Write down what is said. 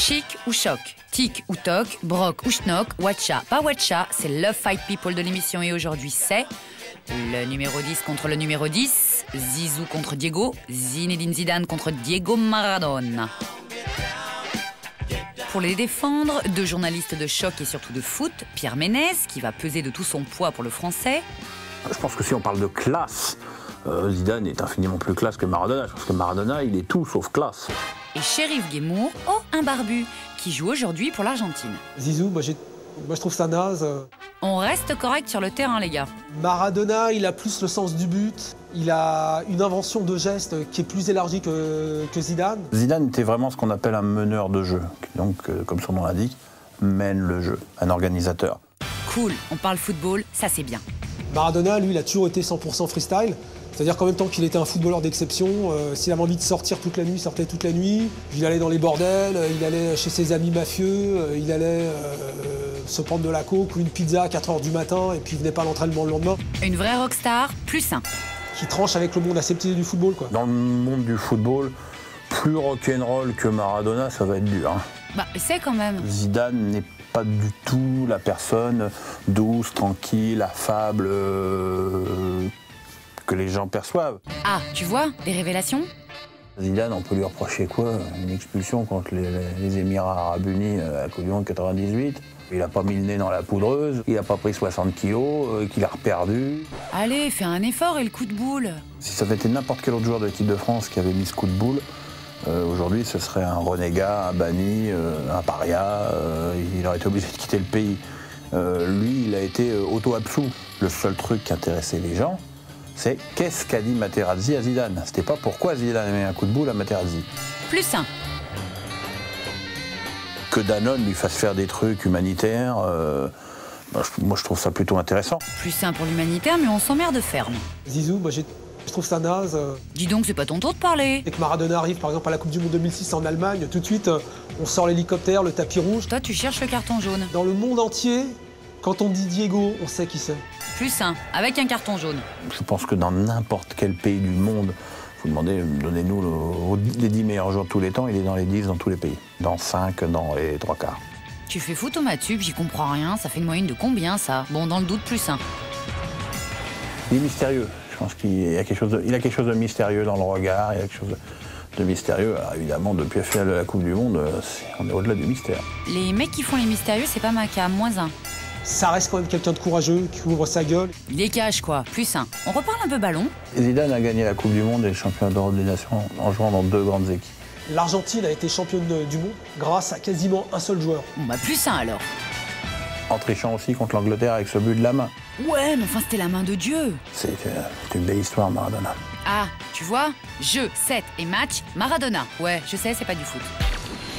Chic ou choc, tic ou toc, broc ou schnock, watcha, pas watcha, c'est Love Fight People de l'émission et aujourd'hui c'est le numéro 10 contre le numéro 10, Zizou contre Diego, Zinedine Zidane contre Diego Maradona. Pour les défendre, deux journalistes de choc et surtout de foot, Pierre Ménez, qui va peser de tout son poids pour le français. Je pense que si on parle de classe, Zidane est infiniment plus classe que Maradona. Je pense que Maradona, il est tout sauf classe. Et Chérif Guémour, un barbu, qui joue aujourd'hui pour l'Argentine. Zizou, moi je trouve ça naze. On reste correct sur le terrain, les gars. Maradona, il a plus le sens du but. Il a une invention de geste qui est plus élargie que Zidane. Zidane était vraiment ce qu'on appelle un meneur de jeu. Donc, comme son nom l'indique, mène le jeu, un organisateur. Cool, on parle football, ça c'est bien. Maradona, lui, il a toujours été 100% freestyle. C'est-à-dire qu'en même temps qu'il était un footballeur d'exception, s'il avait envie de sortir toute la nuit, il sortait toute la nuit. Il allait dans les bordels, il allait chez ses amis mafieux, il allait se prendre de la coke ou une pizza à 4h du matin et puis il venait pas à l'entraînement le lendemain. Une vraie rockstar, plus un. Qui tranche avec le monde aseptisé du football, quoi. Dans le monde du football, plus rock'n'roll que Maradona, ça va être dur. Hein. Bah, c'est quand même. Zidane n'est pas du tout la personne douce, tranquille, affable que les gens perçoivent. Ah, tu vois, des révélations? Zidane, on peut lui reprocher quoi? Une expulsion contre les Émirats Arabes Unis à la Coupe du Monde 98. Il n'a pas mis le nez dans la poudreuse, il n'a pas pris 60 kilos, qu'il a reperdu. Allez, fais un effort et le coup de boule. Si ça avait été n'importe quel autre joueur de l'équipe de France qui avait mis ce coup de boule, aujourd'hui ce serait un renégat, un banni, un paria, il aurait été obligé de quitter le pays. Lui, il a été auto-absous. Le seul truc qui intéressait les gens, c'est qu'est-ce qu'a dit Materazzi à Zidane. C'était pas pourquoi Zidane a mis un coup de boule à Materazzi. Plus un. Que Danone lui fasse faire des trucs humanitaires, moi je trouve ça plutôt intéressant. Plus un pour l'humanitaire, mais on s'emmerde ferme. Zizou, moi je trouve ça naze. Dis donc, c'est pas ton tour de parler. Et que Maradona arrive par exemple à la Coupe du Monde 2006 en Allemagne, tout de suite on sort l'hélicoptère, le tapis rouge. Toi, tu cherches le carton jaune. Dans le monde entier, quand on dit Diego, on sait qui c'est. Plus un, avec un carton jaune. Je pense que dans n'importe quel pays du monde, vous demandez, donnez-nous les 10 meilleurs joueurs de tous les temps, il est dans les 10 dans tous les pays. Dans 5, dans les 3 quarts. Tu fais foot au matube, j'y comprends rien, ça fait une moyenne de combien ça? Bon, dans le doute, plus un. Il est mystérieux, je pense qu'il a quelque chose de mystérieux dans le regard, il y a quelque chose de mystérieux. Alors évidemment, depuis la finale de la Coupe du Monde, on est au-delà du mystère. Les mecs qui font les mystérieux, c'est pas ma cas, moins un. Ça reste quand même quelqu'un de courageux, qui ouvre sa gueule. Il est cash, quoi, plus un. On reparle un peu ballon. Zidane a gagné la Coupe du Monde et le championnat d'Europe des Nations en jouant dans 2 grandes équipes. L'Argentine a été championne du monde grâce à quasiment un seul joueur. Bon bah plus un alors. En trichant aussi contre l'Angleterre avec ce but de la main. Ouais, mais enfin c'était la main de Dieu. C'est une belle histoire, Maradona. Ah, tu vois, jeu, set et match, Maradona. Ouais, je sais, c'est pas du foot.